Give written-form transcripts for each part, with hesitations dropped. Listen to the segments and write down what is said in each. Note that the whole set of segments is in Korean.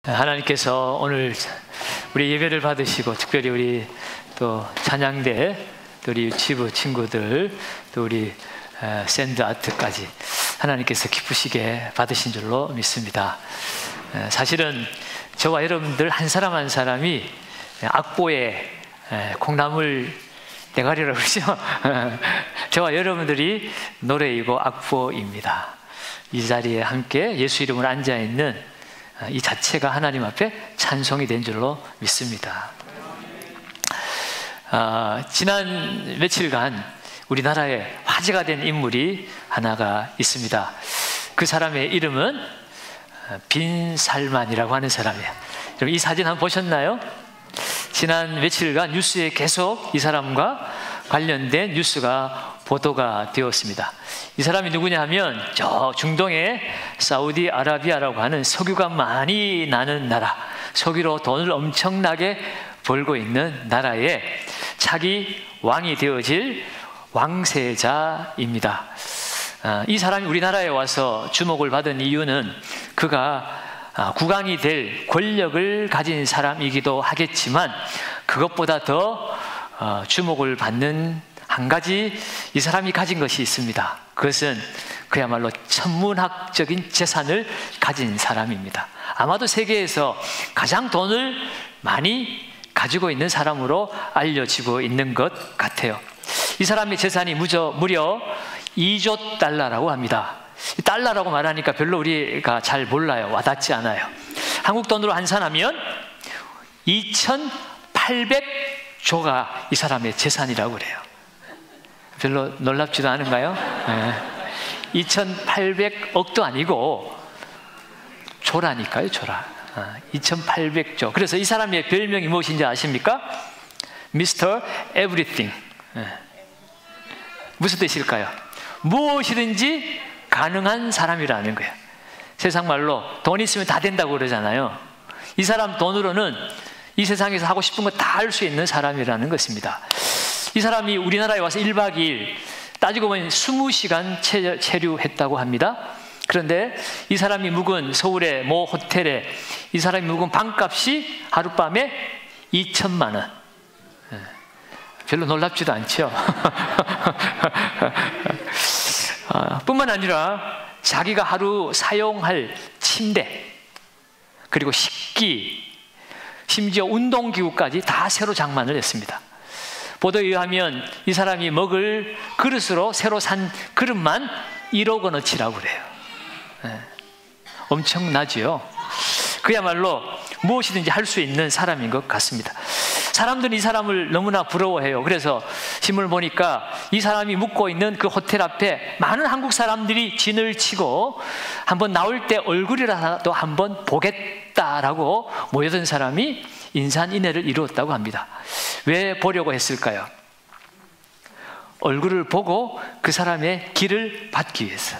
하나님께서 오늘 우리 예배를 받으시고 특별히 우리 또 찬양대, 또 우리 유치부 친구들, 또 우리 샌드 아트까지 하나님께서 기쁘시게 받으신 줄로 믿습니다. 사실은 저와 여러분들 한 사람 한 사람이 악보에 콩나물 대가리라고 그러죠. 저와 여러분들이 노래이고 악보입니다. 이 자리에 함께 예수 이름으로 앉아있는 이 자체가 하나님 앞에 찬송이 된 줄로 믿습니다. 지난 며칠간 우리나라에 화제가 된 인물이 하나가 있습니다. 그 사람의 이름은 빈 살만이라고 하는 사람이에요. 여러분 이 사진 한번 보셨나요? 지난 며칠간 뉴스에 계속 이 사람과 관련된 뉴스가 보도가 되었습니다. 이 사람이 누구냐 하면 저 중동의 사우디아라비아라고 하는 석유가 많이 나는 나라, 석유로 돈을 엄청나게 벌고 있는 나라에 차기 왕이 되어질 왕세자입니다. 이 사람이 우리나라에 와서 주목을 받은 이유는 그가 국왕이 될 권력을 가진 사람이기도 하겠지만 그것보다 더 주목을 받는 한 가지 이 사람이 가진 것이 있습니다. 그것은 그야말로 천문학적인 재산을 가진 사람입니다. 아마도 세계에서 가장 돈을 많이 가지고 있는 사람으로 알려지고 있는 것 같아요. 이 사람의 재산이 무려 2조 달러라고 합니다. 달러라고 말하니까 별로 우리가 잘 몰라요. 와닿지 않아요. 한국 돈으로 환산하면 2,800조가 이 사람의 재산이라고 그래요. 별로 놀랍지도 않은가요? 2,800억도 아니고 조라니까요, 조라. 2,800조. 그래서 이 사람의 별명이 무엇인지 아십니까? Mr. Everything. 무슨 뜻일까요? 무엇이든지 가능한 사람이라는 거예요. 세상 말로 돈 있으면 다 된다고 그러잖아요. 이 사람 돈으로는 이 세상에서 하고 싶은 거 다 할 수 있는 사람이라는 것입니다. 이 사람이 우리나라에 와서 1박 2일 따지고 보면 20시간 체류했다고 합니다. 그런데 이 사람이 묵은 서울의 모 호텔에 이 사람이 묵은 방값이 하룻밤에 2천만 원. 별로 놀랍지도 않죠. 뿐만 아니라 자기가 하루 사용할 침대, 그리고 식기, 심지어 운동기구까지 다 새로 장만을 했습니다. 보도에 의하면 이 사람이 먹을 그릇으로 새로 산 그릇만 1억 원어치라고 그래요. 엄청나지요. 그야말로 무엇이든지 할 수 있는 사람인 것 같습니다. 사람들은 이 사람을 너무나 부러워해요. 그래서 신문을 보니까 이 사람이 묵고 있는 그 호텔 앞에 많은 한국 사람들이 진을 치고 한번 나올 때 얼굴이라도 한번 보겠다라고 모여든 사람이 인산인해를 이루었다고 합니다. 왜 보려고 했을까요? 얼굴을 보고 그 사람의 길을 받기 위해서.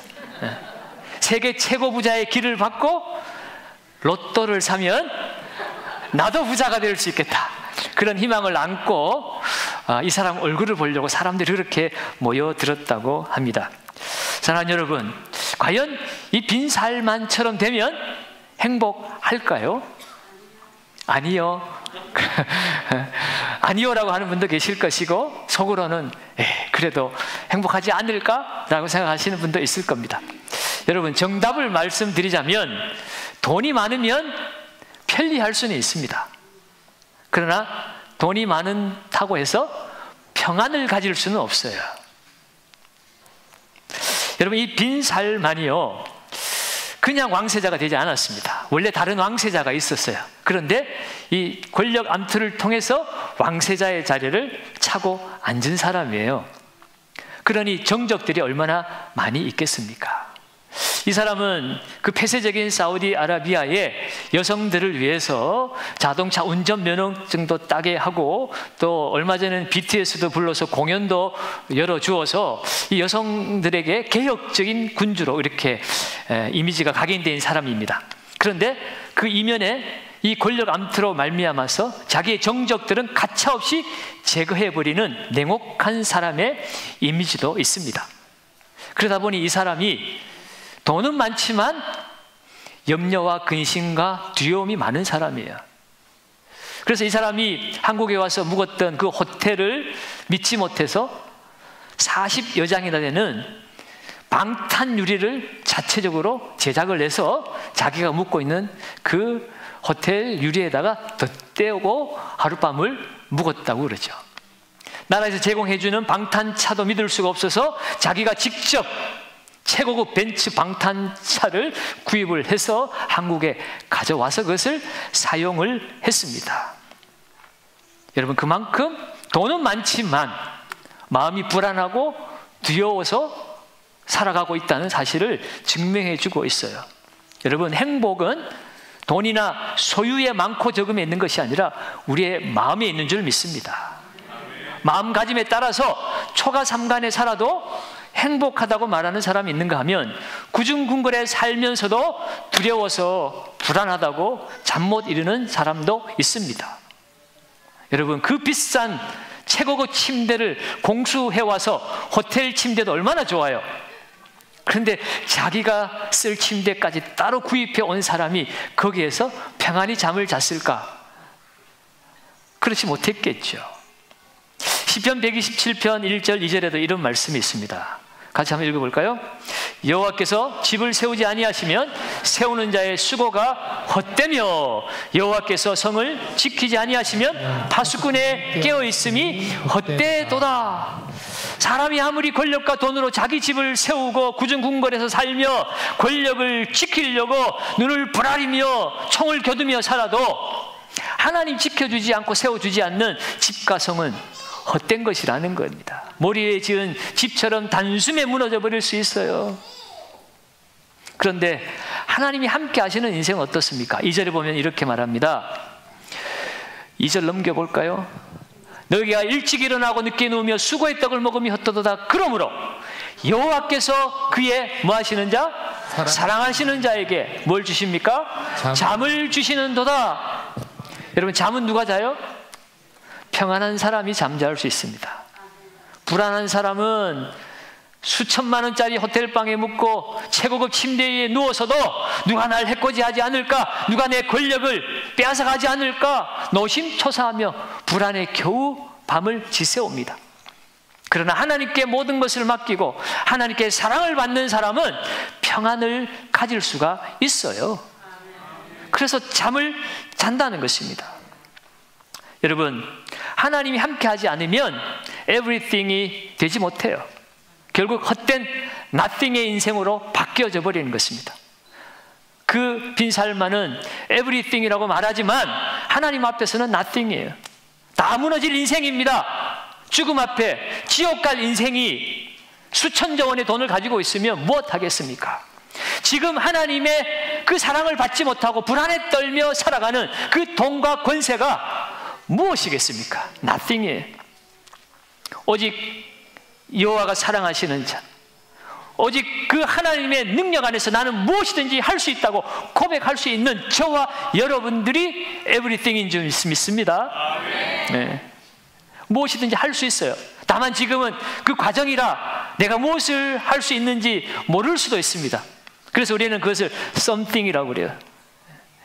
세계 최고 부자의 길을 받고 로또를 사면 나도 부자가 될 수 있겠다. 그런 희망을 안고 이 사람 얼굴을 보려고 사람들이 그렇게 모여들었다고 합니다. 사랑하는 여러분, 과연 이 빈살만처럼 되면 행복할까요? 아니요. 아니요라고 하는 분도 계실 것이고 속으로는 그래도 행복하지 않을까라고 생각하시는 분도 있을 겁니다. 여러분, 정답을 말씀드리자면 돈이 많으면 편리할 수는 있습니다. 그러나 돈이 많다고 해서 평안을 가질 수는 없어요. 여러분, 이 빈살만이요, 그냥 왕세자가 되지 않았습니다. 원래 다른 왕세자가 있었어요. 그런데 이 권력 암투를 통해서 왕세자의 자리를 차고 앉은 사람이에요. 그러니 정적들이 얼마나 많이 있겠습니까? 이 사람은 그 폐쇄적인 사우디아라비아의 여성들을 위해서 자동차 운전 면허증도 따게 하고 또 얼마 전에는 BTS도 불러서 공연도 열어주어서 이 여성들에게 개혁적인 군주로 이렇게 이미지가 각인된 사람입니다. 그런데 그 이면에 이 권력 암투로 말미암아서 자기의 정적들은 가차없이 제거해버리는 냉혹한 사람의 이미지도 있습니다. 그러다 보니 이 사람이 돈은 많지만 염려와 근심과 두려움이 많은 사람이에요. 그래서 이 사람이 한국에 와서 묵었던 그 호텔을 믿지 못해서 40여 장이나 되는 방탄 유리를 자체적으로 제작을 해서 자기가 묵고 있는 그 호텔 유리에다가 덧대고 하룻밤을 묵었다고 그러죠. 나라에서 제공해주는 방탄차도 믿을 수가 없어서 자기가 직접 최고급 벤츠 방탄차를 구입을 해서 한국에 가져와서 그것을 사용을 했습니다. 여러분, 그만큼 돈은 많지만 마음이 불안하고 두려워서 살아가고 있다는 사실을 증명해 주고 있어요. 여러분, 행복은 돈이나 소유의 많고 적음에 있는 것이 아니라 우리의 마음에 있는 줄 믿습니다. 마음가짐에 따라서 초가삼간에 살아도 행복하다고 말하는 사람이 있는가 하면 구중궁궐에 살면서도 두려워서 불안하다고 잠 못 이루는 사람도 있습니다. 여러분, 그 비싼 최고급 침대를 공수해와서 호텔 침대도 얼마나 좋아요. 그런데 자기가 쓸 침대까지 따로 구입해 온 사람이 거기에서 평안히 잠을 잤을까? 그렇지 못했겠죠. 시편 127편 1절 2절에도 이런 말씀이 있습니다. 같이 한번 읽어볼까요? 여호와께서 집을 세우지 아니하시면 세우는 자의 수고가 헛되며 여호와께서 성을 지키지 아니하시면 파수꾼의 깨어있음이 헛되도다. 사람이 아무리 권력과 돈으로 자기 집을 세우고 구중궁궐에서 살며 권력을 지키려고 눈을 부라리며 총을 겨두며 살아도 하나님 지켜주지 않고 세워주지 않는 집과 성은 헛된 것이라는 겁니다. 모리에 지은 집처럼 단숨에 무너져 버릴 수 있어요. 그런데 하나님이 함께 하시는 인생은 어떻습니까? 2절에 보면 이렇게 말합니다. 2절 넘겨볼까요? 너희가 일찍 일어나고 늦게 누우며 수고의 떡을 먹으며 헛되도다. 그러므로 여호와께서 그의 뭐 하시는 자? 사랑하시는 자에게 뭘 주십니까? 잠을 주시는도다. 여러분, 잠은 누가 자요? 평안한 사람이 잠잘 수 있습니다. 불안한 사람은 수천만 원짜리 호텔방에 묵고 최고급 침대 위에 누워서도 누가 날 해코지하지 않을까, 누가 내 권력을 빼앗아가지 않을까 노심초사하며 불안에 겨우 밤을 지새웁니다. 그러나 하나님께 모든 것을 맡기고 하나님께 사랑을 받는 사람은 평안을 가질 수가 있어요. 그래서 잠을 잔다는 것입니다. 여러분, 하나님이 함께하지 않으면 everything이 되지 못해요. 결국 헛된 nothing의 인생으로 바뀌어져 버리는 것입니다. 그 빈살만은 everything이라고 말하지만 하나님 앞에서는 nothing이에요. 다 무너질 인생입니다. 죽음 앞에 지옥 갈 인생이 수천조 원의 돈을 가지고 있으면 무엇 하겠습니까? 지금 하나님의 그 사랑을 받지 못하고 불안에 떨며 살아가는 그 돈과 권세가 무엇이겠습니까? nothing이에요. 오직 여호와가 사랑하시는 자, 오직 그 하나님의 능력 안에서 나는 무엇이든지 할 수 있다고 고백할 수 있는 저와 여러분들이 everything인 줄 믿습니다. 네. 무엇이든지 할 수 있어요. 다만 지금은 그 과정이라 내가 무엇을 할 수 있는지 모를 수도 있습니다. 그래서 우리는 그것을 something이라고 그래요.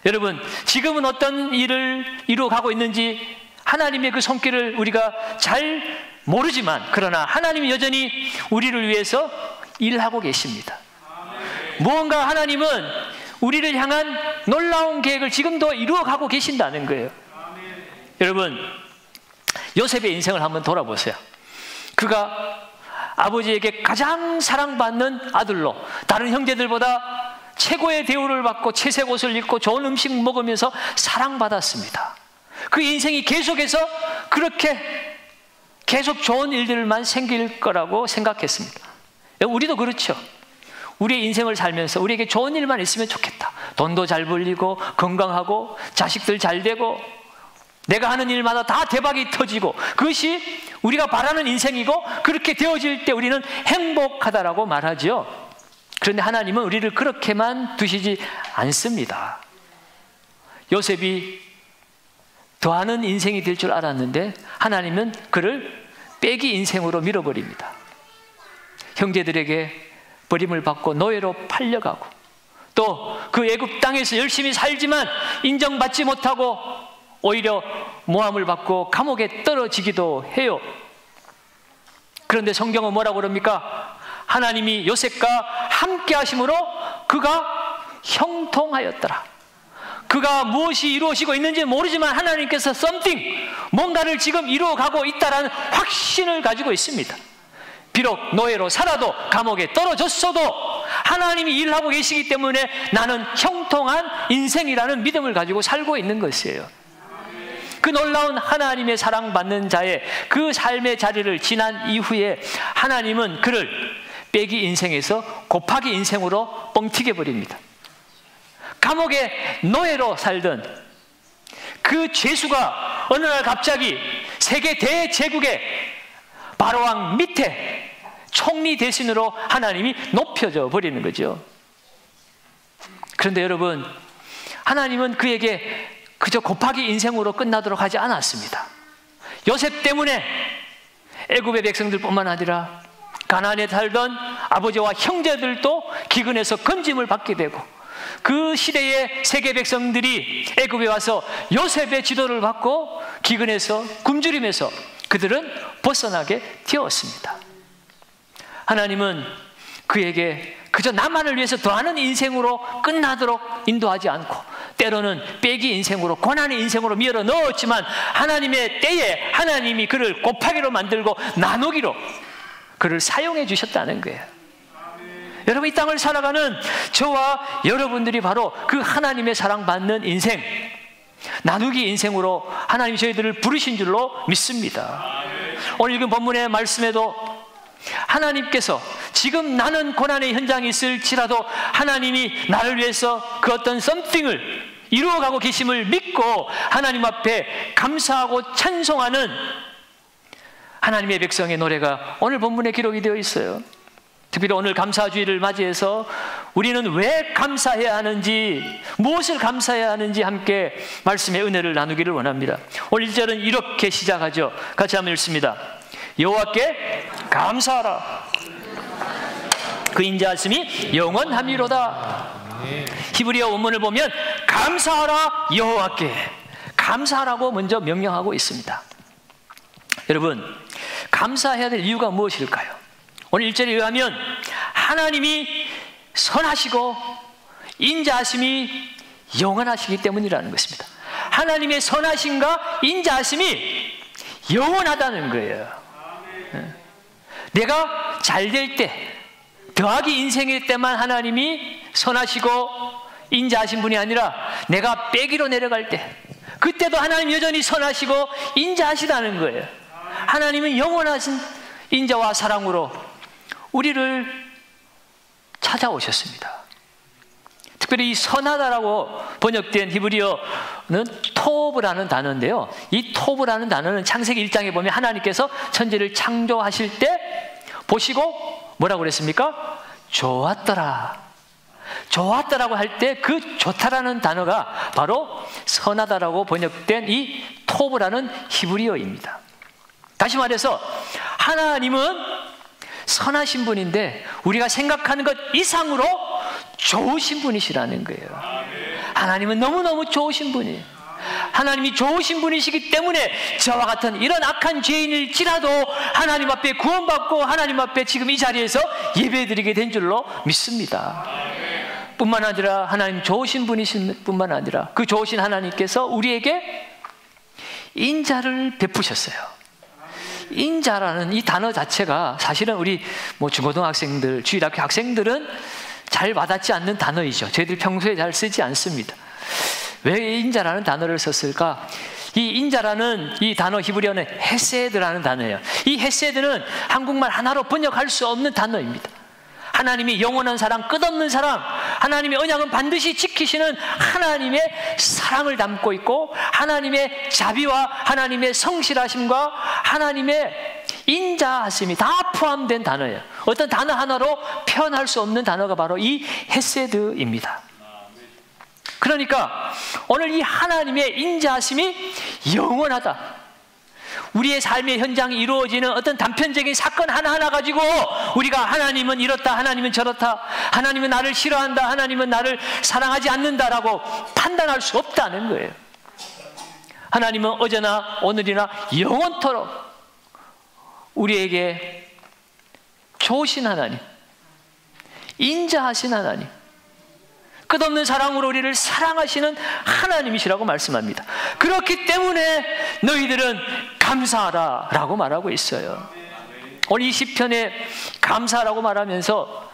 여러분, 지금은 어떤 일을 이루어가고 있는지 하나님의 그 손길을 우리가 잘 모르지만, 그러나 하나님이 여전히 우리를 위해서 일하고 계십니다. 무언가 하나님은 우리를 향한 놀라운 계획을 지금도 이루어가고 계신다는 거예요. 여러분, 요셉의 인생을 한번 돌아보세요. 그가 아버지에게 가장 사랑받는 아들로 다른 형제들보다 최고의 대우를 받고 채색 옷을 입고 좋은 음식 먹으면서 사랑받았습니다. 그 인생이 계속해서 그렇게 계속 좋은 일들만 생길 거라고 생각했습니다. 우리도 그렇죠. 우리의 인생을 살면서 우리에게 좋은 일만 있으면 좋겠다. 돈도 잘 벌리고 건강하고 자식들 잘 되고 내가 하는 일마다 다 대박이 터지고 그것이 우리가 바라는 인생이고, 그렇게 되어질 때 우리는 행복하다라고 말하죠. 그런데 하나님은 우리를 그렇게만 두시지 않습니다. 요셉이 더하는 인생이 될 줄 알았는데 하나님은 그를 빼기 인생으로 밀어버립니다. 형제들에게 버림을 받고 노예로 팔려가고 또 그 애굽 땅에서 열심히 살지만 인정받지 못하고 오히려 모함을 받고 감옥에 떨어지기도 해요. 그런데 성경은 뭐라고 그럽니까? 하나님이 요셉과 함께 하심으로 그가 형통하였더라. 그가 무엇이 이루어지고 있는지 모르지만 하나님께서 뭔가를 지금 이루어가고 있다는 확신을 가지고 있습니다. 비록 노예로 살아도 감옥에 떨어졌어도 하나님이 일하고 계시기 때문에 나는 형통한 인생이라는 믿음을 가지고 살고 있는 것이에요. 그 놀라운 하나님의 사랑받는 자의 그 삶의 자리를 지난 이후에 하나님은 그를 빼기 인생에서 곱하기 인생으로 뻥튀겨 버립니다. 감옥의 노예로 살던 그 죄수가 어느 날 갑자기 세계 대제국의 바로왕 밑에 총리 대신으로 하나님이 높여져 버리는 거죠. 그런데 여러분, 하나님은 그에게 그저 곱하기 인생으로 끝나도록 하지 않았습니다. 요셉 때문에 애굽의 백성들뿐만 아니라 가나안에 살던 아버지와 형제들도 기근에서 건짐을 받게 되고, 그 시대의 세계 백성들이 애굽에 와서 요셉의 지도를 받고 기근에서 굶주림에서 그들은 벗어나게 되었습니다. 하나님은 그에게 그저 나만을 위해서 더하는 인생으로 끝나도록 인도하지 않고 때로는 빼기 인생으로, 고난의 인생으로 밀어 넣었지만 하나님의 때에 하나님이 그를 곱하기로 만들고 나누기로 그를 사용해 주셨다는 거예요. 여러분, 이 땅을 살아가는 저와 여러분들이 바로 그 하나님의 사랑받는 인생, 나누기 인생으로 하나님이 저희들을 부르신 줄로 믿습니다. 오늘 읽은 본문의 말씀에도 하나님께서 지금 나는 고난의 현장에 있을지라도 하나님이 나를 위해서 그 어떤 something을 이루어가고 계심을 믿고 하나님 앞에 감사하고 찬송하는 하나님의 백성의 노래가 오늘 본문에 기록이 되어 있어요. 특별히 오늘 감사주일을 맞이해서 우리는 왜 감사해야 하는지, 무엇을 감사해야 하는지 함께 말씀의 은혜를 나누기를 원합니다. 오늘 1절은 이렇게 시작하죠. 같이 한번 읽습니다. 여호와께 감사하라. 그 인자하심이 영원함이로다. 히브리어 원문을 보면 감사하라 여호와께, 감사하라고 먼저 명령하고 있습니다. 여러분, 감사해야 될 이유가 무엇일까요? 오늘 1절에 의하면 하나님이 선하시고 인자하심이 영원하시기 때문이라는 것입니다. 하나님의 선하심과 인자하심이 영원하다는 거예요. 내가 잘 될 때, 더하기 인생일 때만 하나님이 선하시고 인자하신 분이 아니라 내가 빼기로 내려갈 때, 그때도 하나님 여전히 선하시고 인자하시다는 거예요. 하나님은 영원하신 인자와 사랑으로 우리를 찾아오셨습니다. 특별히 이 선하다라고 번역된 히브리어는 토브라는 단어인데요, 이 토브라는 단어는 창세기 1장에 보면 하나님께서 천지를 창조하실 때 보시고 뭐라고 그랬습니까? 좋았더라. 좋았더라고 할 때 그 좋다라는 단어가 바로 선하다라고 번역된 이 토브라는 히브리어입니다. 다시 말해서 하나님은 선하신 분인데 우리가 생각하는 것 이상으로 좋으신 분이시라는 거예요. 하나님은 너무너무 좋으신 분이에요. 하나님이 좋으신 분이시기 때문에 저와 같은 이런 악한 죄인일지라도 하나님 앞에 구원받고 하나님 앞에 지금 이 자리에서 예배드리게 된 줄로 믿습니다. 뿐만 아니라 하나님 좋으신 분이신 뿐만 아니라 그 좋으신 하나님께서 우리에게 인자를 베푸셨어요. 인자라는 이 단어 자체가 사실은 우리 중고등학생들, 주일학교 학생들은 잘 와닿지 않는 단어이죠. 저희들 평소에 잘 쓰지 않습니다. 왜 인자라는 단어를 썼을까? 이 인자라는 이 단어 히브리어는 헤세드라는 단어예요. 이 헤세드는 한국말 하나로 번역할 수 없는 단어입니다. 하나님이 영원한 사랑, 끝없는 사랑, 하나님의 언약은 반드시 지키시는 하나님의 사랑을 담고 있고 하나님의 자비와 하나님의 성실하심과 하나님의 인자하심이 다 포함된 단어예요. 어떤 단어 하나로 표현할 수 없는 단어가 바로 이 헤세드입니다. 그러니까 오늘 이 하나님의 인자하심이 영원하다. 우리의 삶의 현장이 이루어지는 어떤 단편적인 사건 하나하나 가지고 우리가 하나님은 이렇다, 하나님은 저렇다, 하나님은 나를 싫어한다, 하나님은 나를 사랑하지 않는다라고 판단할 수 없다는 거예요. 하나님은 어제나 오늘이나 영원토록 우리에게 좋으신 하나님, 인자하신 하나님, 끝없는 사랑으로 우리를 사랑하시는 하나님이시라고 말씀합니다. 그렇기 때문에 너희들은 감사하라 라고 말하고 있어요. 오늘 이 시편에 감사라고 말하면서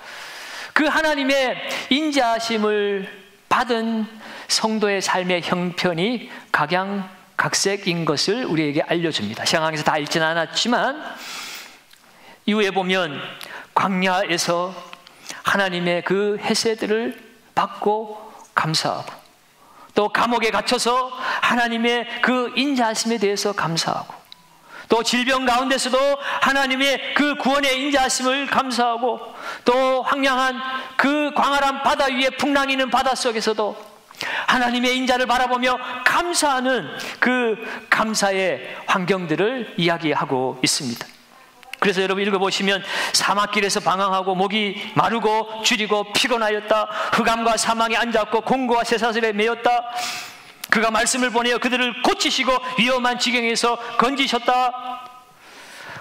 그 하나님의 인자하심을 받은 성도의 삶의 형편이 각양각색인 것을 우리에게 알려줍니다. 시간에서 다 읽지는 않았지만 이후에 보면 광야에서 하나님의 그 헤세드를 받고 감사하고, 또 감옥에 갇혀서 하나님의 그 인자하심에 대해서 감사하고, 또 질병 가운데서도 하나님의 그 구원의 인자하심을 감사하고, 또 황량한 그 광활한 바다 위에 풍랑이는 바다 속에서도 하나님의 인자를 바라보며 감사하는 그 감사의 환경들을 이야기하고 있습니다. 그래서 여러분 읽어보시면 사막길에서 방황하고 목이 마르고 줄이고 피곤하였다. 흑암과 사망에 앉았고 공고와 쇠사슬에 매였다. 그가 말씀을 보내어 그들을 고치시고 위험한 지경에서 건지셨다.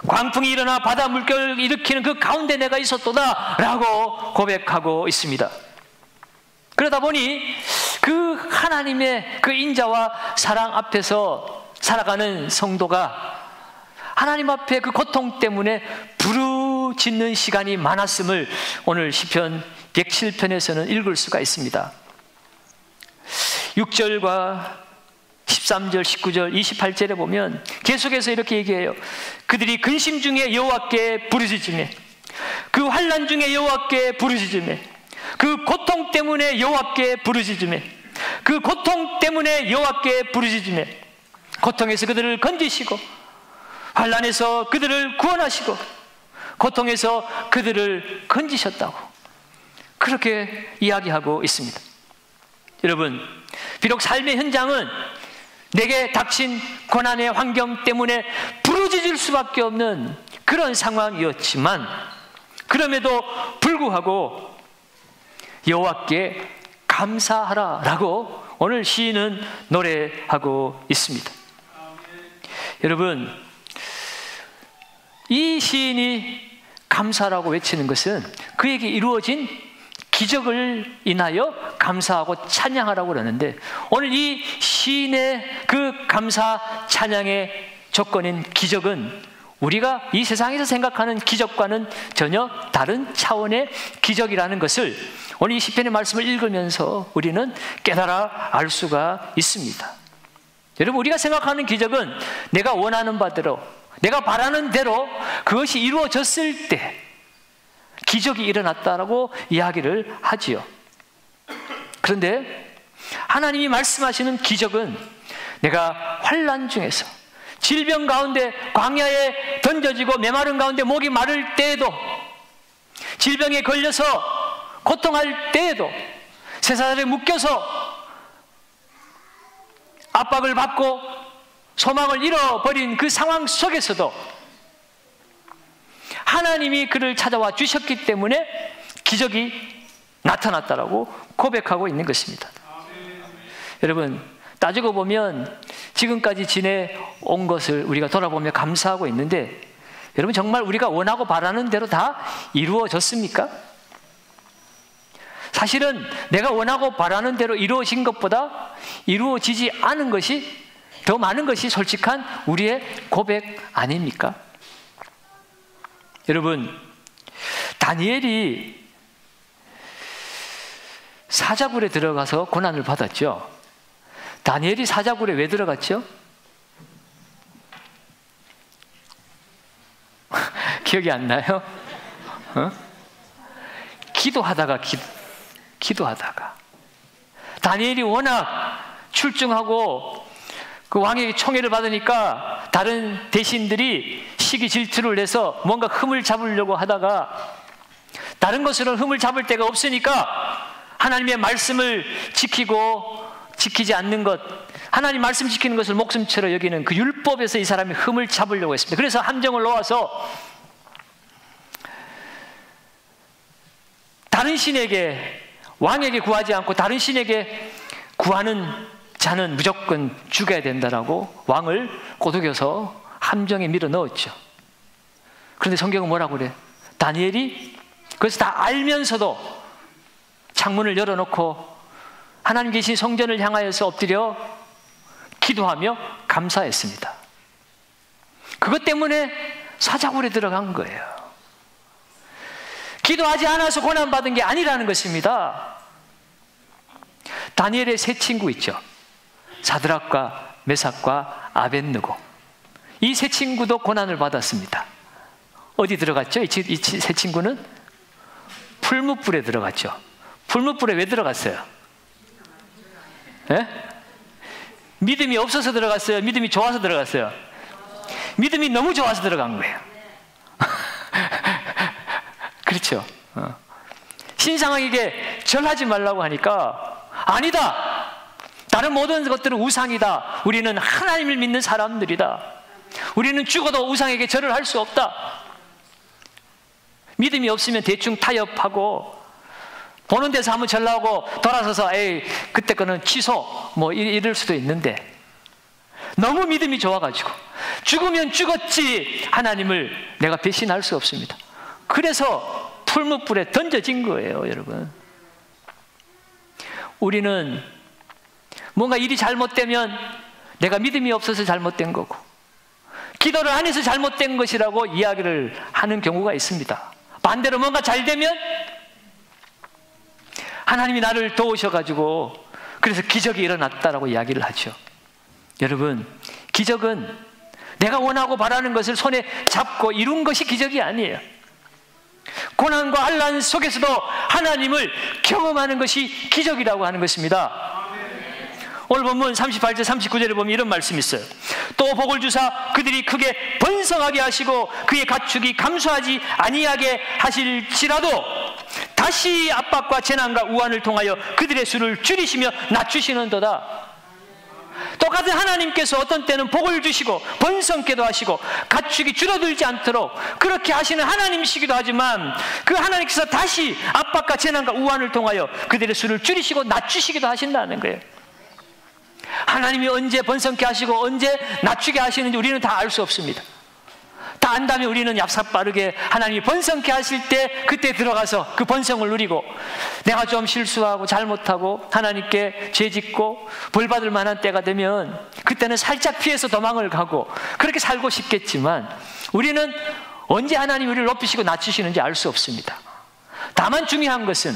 광풍이 일어나 바다 물결을 일으키는 그 가운데 내가 있었도다 라고 고백하고 있습니다. 그러다 보니 그 하나님의 그 인자와 사랑 앞에서 살아가는 성도가 하나님 앞에 그 고통 때문에 부르짖는 시간이 많았음을 오늘 시편 107편에서는 읽을 수가 있습니다. 6절과 13절, 19절, 28절에 보면 계속해서 이렇게 얘기해요. 그들이 근심 중에 여호와께 부르짖으며, 그 환난 중에 여호와께 부르짖으며, 그 고통 때문에 여호와께 부르짖으며, 그 고통 때문에 여호와께 부르짖으며, 고통에서 그들을 건지시고 환난에서 그들을 구원하시고 고통에서 그들을 건지셨다고 그렇게 이야기하고 있습니다. 여러분, 비록 삶의 현장은 내게 닥친 고난의 환경 때문에 부르짖을 수밖에 없는 그런 상황이었지만, 그럼에도 불구하고 여호와께 감사하라 라고 오늘 시인은 노래하고 있습니다. 여러분, 이 시인이 감사라고 외치는 것은 그에게 이루어진 기적을 인하여 감사하고 찬양하라고 그러는데, 오늘 이 시인의 그 감사 찬양의 조건인 기적은 우리가 이 세상에서 생각하는 기적과는 전혀 다른 차원의 기적이라는 것을 오늘 이 시편의 말씀을 읽으면서 우리는 깨달아 알 수가 있습니다. 여러분, 우리가 생각하는 기적은 내가 원하는 바대로, 내가 바라는 대로 그것이 이루어졌을 때 기적이 일어났다라고 이야기를 하지요. 그런데 하나님이 말씀하시는 기적은 내가 환난 중에서, 질병 가운데 광야에 던져지고 메마른 가운데 목이 마를 때에도, 질병에 걸려서 고통할 때에도, 쇠사슬에 묶여서 압박을 받고 소망을 잃어버린 그 상황 속에서도 하나님이 그를 찾아와 주셨기 때문에 기적이 나타났다라고 고백하고 있는 것입니다. 여러분, 따지고 보면 지금까지 지내온 것을 우리가 돌아보며 감사하고 있는데, 여러분, 정말 우리가 원하고 바라는 대로 다 이루어졌습니까? 사실은 내가 원하고 바라는 대로 이루어진 것보다 이루어지지 않은 것이 더 많은 것이 솔직한 우리의 고백 아닙니까? 여러분, 다니엘이 사자굴에 들어가서 고난을 받았죠. 다니엘이 사자굴에 왜 들어갔죠? 기억이 안 나요? 기도하다가 다니엘이 워낙 출중하고 그 왕에게 총애를 받으니까 다른 대신들이 시기 질투를 내서 뭔가 흠을 잡으려고 하다가 다른 것으로는 흠을 잡을 데가 없으니까 하나님의 말씀을 지키고 지키지 않는 것, 하나님 말씀 지키는 것을 목숨처럼 여기는 그 율법에서 이 사람이 흠을 잡으려고 했습니다. 그래서 함정을 놓아서 다른 신에게, 왕에게 구하지 않고 다른 신에게 구하는 자는 무조건 죽여야 된다라고 왕을 꼬드겨서 함정에 밀어 넣었죠. 그런데 성경은 뭐라고 그래? 다니엘이 그것을 다 알면서도 창문을 열어놓고 하나님 계신 성전을 향하여서 엎드려 기도하며 감사했습니다. 그것 때문에 사자굴에 들어간 거예요. 기도하지 않아서 고난받은 게 아니라는 것입니다. 다니엘의 세 친구 있죠. 사드락과 메삭과 아벳느고. 이 세 친구도 고난을 받았습니다. 어디 들어갔죠? 이 세 친구는 풀무불에 들어갔죠. 풀무불에 왜 들어갔어요? 예? 믿음이 없어서 들어갔어요? 믿음이 좋아서 들어갔어요? 믿음이 너무 좋아서 들어간 거예요. 그렇죠. 신상에게 절하지 말라고 하니까 아니다. 다른 모든 것들은 우상이다. 우리는 하나님을 믿는 사람들이다. 우리는 죽어도 우상에게 절을 할 수 없다. 믿음이 없으면 대충 타협하고 보는 데서 한번 절하고 돌아서서 에이 그때 거는 취소 뭐 이럴 수도 있는데 너무 믿음이 좋아가지고 죽으면 죽었지 하나님을 내가 배신할 수 없습니다. 그래서 풀무불에 던져진 거예요, 여러분. 우리는 뭔가 일이 잘못되면 내가 믿음이 없어서 잘못된 거고 기도를 안 해서 잘못된 것이라고 이야기를 하는 경우가 있습니다. 반대로 뭔가 잘 되면 하나님이 나를 도우셔가지고 그래서 기적이 일어났다라고 이야기를 하죠. 여러분, 기적은 내가 원하고 바라는 것을 손에 잡고 이룬 것이 기적이 아니에요. 고난과 환난 속에서도 하나님을 경험하는 것이 기적이라고 하는 것입니다. 오늘 본문 38절 39절에 보면 이런 말씀이 있어요. 또 복을 주사 그들이 크게 번성하게 하시고 그의 가축이 감소하지 아니하게 하실지라도 다시 압박과 재난과 우환을 통하여 그들의 수를 줄이시며 낮추시는도다. 똑같은 하나님께서 어떤 때는 복을 주시고 번성케도 하시고 가축이 줄어들지 않도록 그렇게 하시는 하나님이시기도 하지만 그 하나님께서 다시 압박과 재난과 우환을 통하여 그들의 수를 줄이시고 낮추시기도 하신다는 거예요. 하나님이 언제 번성케 하시고 언제 낮추게 하시는지 우리는 다 알 수 없습니다. 다 안다면 우리는 얍삽 빠르게 하나님이 번성케 하실 때 그때 들어가서 그 번성을 누리고 내가 좀 실수하고 잘못하고 하나님께 죄짓고 벌받을 만한 때가 되면 그때는 살짝 피해서 도망을 가고 그렇게 살고 싶겠지만 우리는 언제 하나님이 우리를 높이시고 낮추시는지 알 수 없습니다. 다만 중요한 것은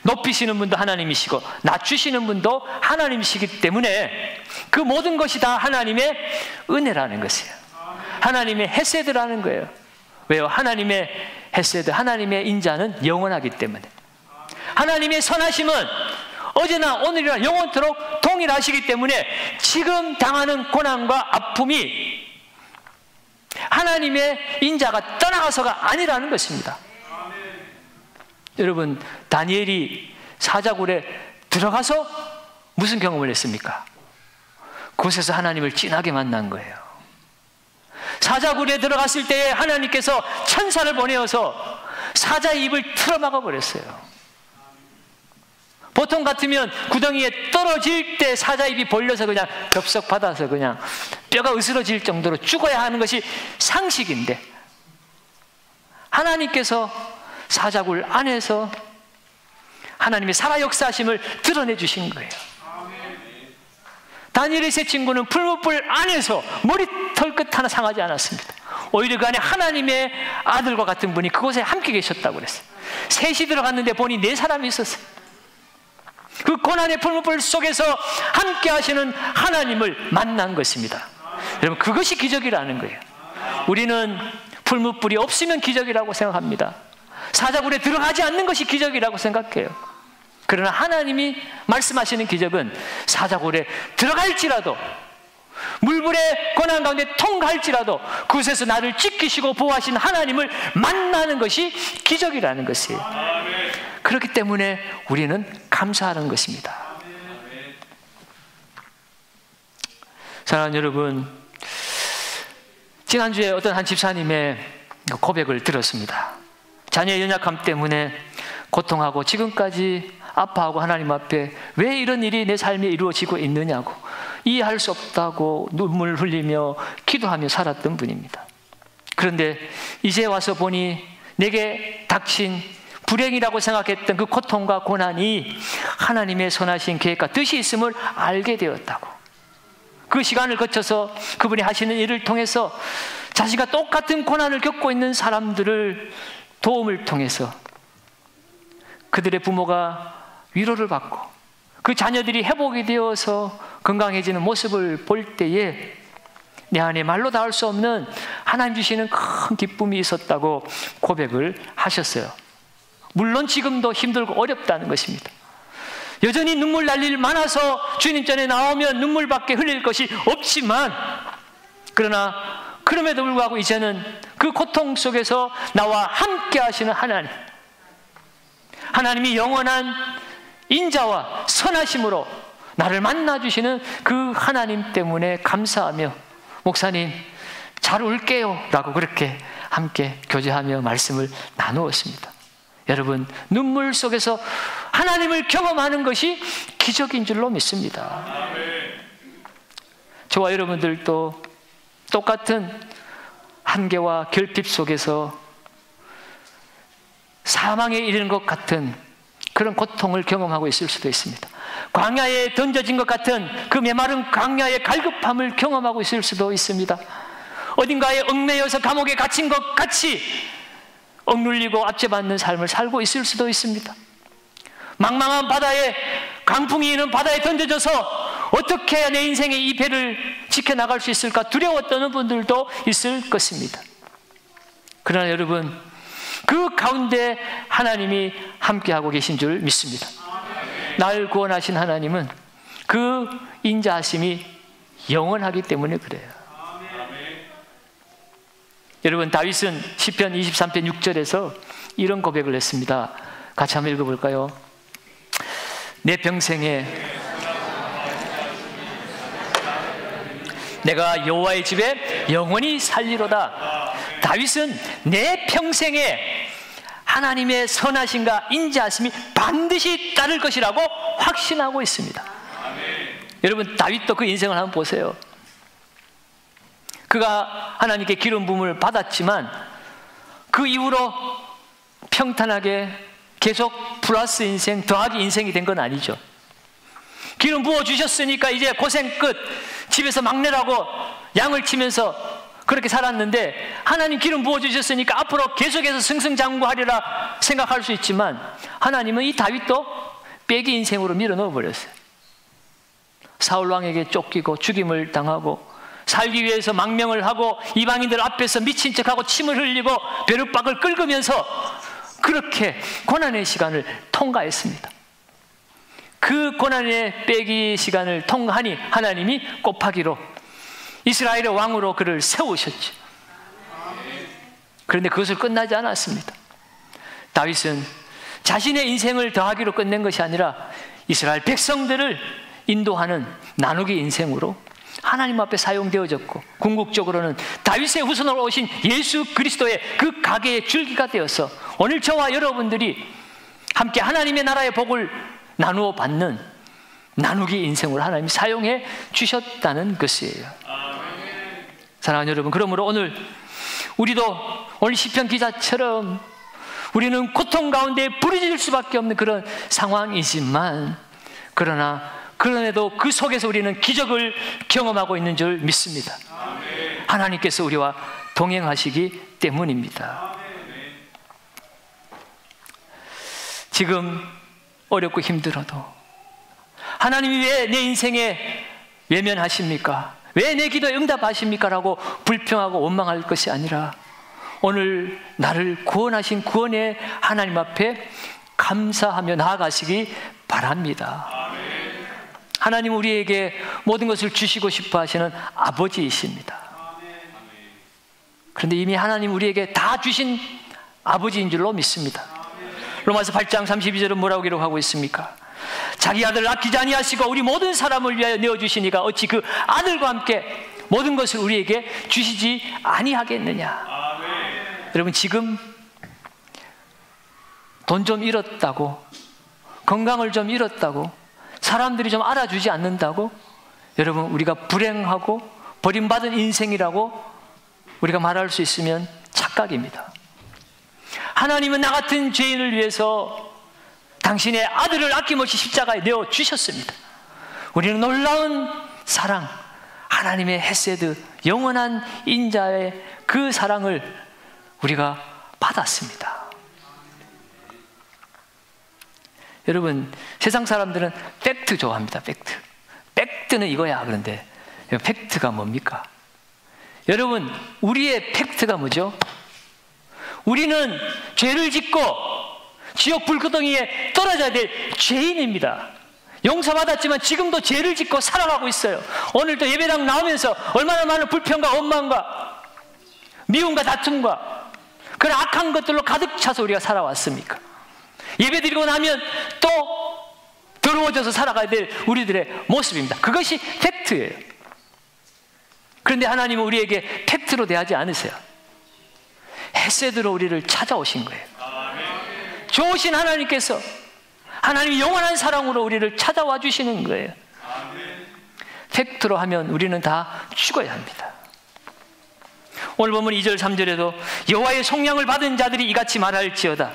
높이시는 분도 하나님이시고 낮추시는 분도 하나님이시기 때문에 그 모든 것이 다 하나님의 은혜라는 것이에요. 하나님의 헤세드라는 거예요. 왜요? 하나님의 헤세드, 하나님의 인자는 영원하기 때문에. 하나님의 선하심은 어제나 오늘이나 영원토록 동일하시기 때문에 지금 당하는 고난과 아픔이 하나님의 인자가 떠나가서가 아니라는 것입니다. 여러분, 다니엘이 사자굴에 들어가서 무슨 경험을 했습니까? 그곳에서 하나님을 진하게 만난 거예요. 사자굴에 들어갔을 때 하나님께서 천사를 보내어서 사자의 입을 틀어막아 버렸어요. 보통 같으면 구덩이에 떨어질 때 사자의 입이 벌려서 그냥 덥석 받아서 그냥 뼈가 으스러질 정도로 죽어야 하는 것이 상식인데 하나님께서 사자굴 안에서 하나님의 살아 역사하심을 드러내 주신 거예요. 다니엘의 세 친구는 풀무불 안에서 머리털 끝 하나 상하지 않았습니다. 오히려 그 안에 하나님의 아들과 같은 분이 그곳에 함께 계셨다고 그랬어요. 셋이 들어갔는데 보니 4사람이 있었어요. 그 고난의 풀무불 속에서 함께 하시는 하나님을 만난 것입니다. 여러분, 그것이 기적이라는 거예요. 우리는 풀무불이 없으면 기적이라고 생각합니다. 사자굴에 들어가지 않는 것이 기적이라고 생각해요. 그러나 하나님이 말씀하시는 기적은 사자굴에 들어갈지라도 물불의 고난 가운데 통과할지라도 그곳에서 나를 지키시고 보호하신 하나님을 만나는 것이 기적이라는 것이에요. 그렇기 때문에 우리는 감사하는 것입니다. 사랑하는 여러분, 지난주에 어떤 한 집사님의 고백을 들었습니다. 자녀의 연약함 때문에 고통하고 지금까지 아파하고 하나님 앞에 왜 이런 일이 내 삶에 이루어지고 있느냐고 이해할 수 없다고 눈물 흘리며 기도하며 살았던 분입니다. 그런데 이제 와서 보니 내게 닥친 불행이라고 생각했던 그 고통과 고난이 하나님의 선하신 계획과 뜻이 있음을 알게 되었다고. 그 시간을 거쳐서 그분이 하시는 일을 통해서 자신과 똑같은 고난을 겪고 있는 사람들을 도움을 통해서 그들의 부모가 위로를 받고 그 자녀들이 회복이 되어서 건강해지는 모습을 볼 때에 내 안에 말로 닿을 수 없는 하나님 주시는 큰 기쁨이 있었다고 고백을 하셨어요. 물론 지금도 힘들고 어렵다는 것입니다. 여전히 눈물 날 일 많아서 주님 전에 나오면 눈물밖에 흘릴 것이 없지만, 그러나 그럼에도 불구하고 이제는 그 고통 속에서 나와 함께 하시는 하나님, 하나님이 영원한 인자와 선하심으로 나를 만나주시는 그 하나님 때문에 감사하며 목사님 잘 울게요 라고 그렇게 함께 교제하며 말씀을 나누었습니다. 여러분, 눈물 속에서 하나님을 경험하는 것이 기적인 줄로 믿습니다. 저와 여러분들도 똑같은 한계와 결핍 속에서 사망에 이르는 것 같은 그런 고통을 경험하고 있을 수도 있습니다. 광야에 던져진 것 같은 그 메마른 광야의 갈급함을 경험하고 있을 수도 있습니다. 어딘가에 얽매여서 감옥에 갇힌 것 같이 억눌리고 압제받는 삶을 살고 있을 수도 있습니다. 망망한 바다에, 강풍이 있는 바다에 던져져서 어떻게 해야 내 인생의 이 배를 지켜나갈 수 있을까 두려워 떠는 분들도 있을 것입니다. 그러나 여러분, 그 가운데 하나님이 함께하고 계신 줄 믿습니다. 날 구원하신 하나님은 그 인자하심이 영원하기 때문에 그래요. 여러분, 다윗은 시편 23편 6절에서 이런 고백을 했습니다. 같이 한번 읽어볼까요? 내 평생에 내가 여호와의 집에 영원히 살리로다. 다윗은 내 평생에 하나님의 선하심과 인자하심이 반드시 따를 것이라고 확신하고 있습니다. 여러분, 다윗도 그 인생을 한번 보세요. 그가 하나님께 기름 부음을 받았지만 그 이후로 평탄하게 계속 플러스 인생, 더하기 인생이 된 건 아니죠. 기름 부어주셨으니까 이제 고생 끝, 집에서 막내라고 양을 치면서 그렇게 살았는데 하나님 기름 부어주셨으니까 앞으로 계속해서 승승장구하리라 생각할 수 있지만 하나님은 이 다윗도 빼기 인생으로 밀어 넣어버렸어요. 사울왕에게 쫓기고 죽임을 당하고 살기 위해서 망명을 하고 이방인들 앞에서 미친 척하고 침을 흘리고 벼룩박을 긁으면서 그렇게 고난의 시간을 통과했습니다. 그 고난의 빼기 시간을 통하니 하나님이 곱하기로 이스라엘의 왕으로 그를 세우셨죠. 그런데 그것을 끝나지 않았습니다. 다윗은 자신의 인생을 더하기로 끝낸 것이 아니라 이스라엘 백성들을 인도하는 나누기 인생으로 하나님 앞에 사용되어졌고, 궁극적으로는 다윗의 후손으로 오신 예수 그리스도의 그 가계의 줄기가 되어서 오늘 저와 여러분들이 함께 하나님의 나라의 복을 나누어 받는 나누기 인생으로 하나님이 사용해 주셨다는 것이에요. 사랑하는 여러분, 그러므로 오늘 우리도 오늘 시편 기자처럼 우리는 고통 가운데 부르짖을 수밖에 없는 그런 상황이지만, 그런에도 그 속에서 우리는 기적을 경험하고 있는 줄 믿습니다. 하나님께서 우리와 동행하시기 때문입니다. 지금 어렵고 힘들어도 하나님이 왜 내 인생에 외면하십니까? 왜 내 기도에 응답하십니까? 라고 불평하고 원망할 것이 아니라 오늘 나를 구원하신 구원의 하나님 앞에 감사하며 나아가시기 바랍니다. 하나님 우리에게 모든 것을 주시고 싶어 하시는 아버지이십니다. 그런데 이미 하나님 우리에게 다 주신 아버지인 줄로 믿습니다. 로마서 8장 32절은 뭐라고 기록하고 있습니까? 자기 아들을 아끼지 아니하시고 우리 모든 사람을 위하여 내어주시니까 어찌 그 아들과 함께 모든 것을 우리에게 주시지 아니하겠느냐. 여러분, 지금 돈 좀 잃었다고, 건강을 좀 잃었다고, 사람들이 좀 알아주지 않는다고, 여러분, 우리가 불행하고 버림받은 인생이라고 우리가 말할 수 있으면 착각입니다. 하나님은 나 같은 죄인을 위해서 당신의 아들을 아낌없이 십자가에 내어주셨습니다. 우리는 놀라운 사랑, 하나님의 헤세드, 영원한 인자의 그 사랑을 우리가 받았습니다. 여러분, 세상 사람들은 팩트 좋아합니다. 팩트는 이거야. 그런데 팩트가 뭡니까? 여러분, 우리의 팩트가 뭐죠? 우리는 죄를 짓고 지옥 불구덩이에 떨어져야 될 죄인입니다. 용서받았지만 지금도 죄를 짓고 살아가고 있어요. 오늘도 예배당 나오면서 얼마나 많은 불평과 원망과 미움과 다툼과 그런 악한 것들로 가득 차서 우리가 살아왔습니까? 예배 드리고 나면 또 더러워져서 살아가야 될 우리들의 모습입니다. 그것이 팩트예요. 그런데 하나님은 우리에게 팩트로 대하지 않으세요. 헤세드로 우리를 찾아오신 거예요. 좋으신 하나님께서 하나님이 영원한 사랑으로 우리를 찾아와 주시는 거예요. 팩트로 하면 우리는 다 죽어야 합니다. 오늘 보면 2절 3절에도 여호와의 속량을 받은 자들이 이같이 말할지어다.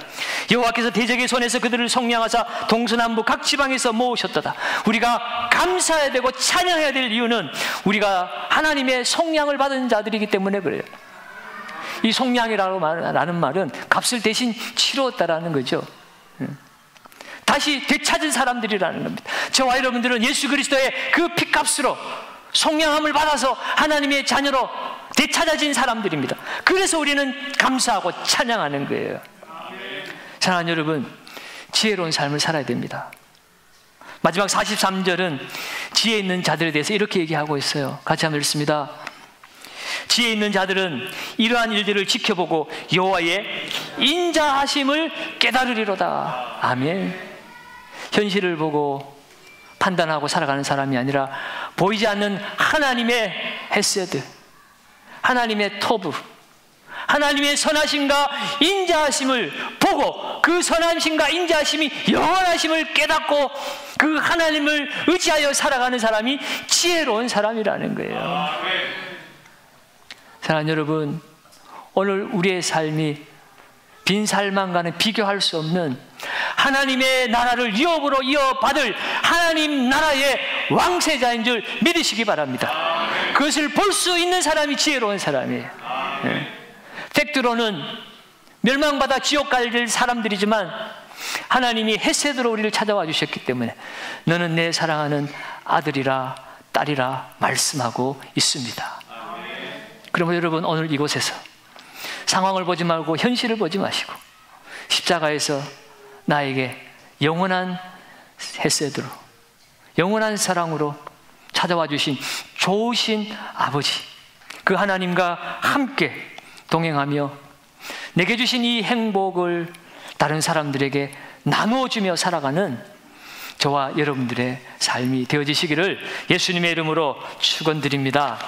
여호와께서 대적의 손에서 그들을 속량하사 동서남북 각 지방에서 모으셨도다. 우리가 감사해야 되고 찬양해야 될 이유는 우리가 하나님의 속량을 받은 자들이기 때문에 그래요. 이 속량이라는 말은 값을 대신 치렀다라는 거죠. 다시 되찾은 사람들이라는 겁니다. 저와 여러분들은 예수 그리스도의 그 피값으로 속량함을 받아서 하나님의 자녀로 되찾아진 사람들입니다. 그래서 우리는 감사하고 찬양하는 거예요. 사랑하는 여러분, 지혜로운 삶을 살아야 됩니다. 마지막 43절은 지혜 있는 자들에 대해서 이렇게 얘기하고 있어요. 같이 한번 읽습니다. 지혜 있는 자들은 이러한 일들을 지켜보고 여호와의 인자하심을 깨달으리로다. 아멘. 현실을 보고 판단하고 살아가는 사람이 아니라 보이지 않는 하나님의 헤세드, 하나님의 토부, 하나님의 선하심과 인자하심을 보고 그 선하심과 인자하심이 영원하심을 깨닫고 그 하나님을 의지하여 살아가는 사람이 지혜로운 사람이라는 거예요. 사랑하는 여러분, 오늘 우리의 삶이 빈 삶만과는 비교할 수 없는 하나님의 나라를 유업으로 이어받을 하나님 나라의 왕세자인 줄 믿으시기 바랍니다. 그것을 볼 수 있는 사람이 지혜로운 사람이에요. 팩트로는 멸망받아 지옥 갈 사람들이지만 하나님이 헤세드로 우리를 찾아와 주셨기 때문에 너는 내 사랑하는 아들이라 딸이라 말씀하고 있습니다. 그러면 여러분, 오늘 이곳에서 상황을 보지 말고 현실을 보지 마시고 십자가에서 나에게 영원한 헤세드로, 영원한 사랑으로 찾아와 주신 좋으신 아버지, 그 하나님과 함께 동행하며 내게 주신 이 행복을 다른 사람들에게 나누어주며 살아가는 저와 여러분들의 삶이 되어지시기를 예수님의 이름으로 축원드립니다.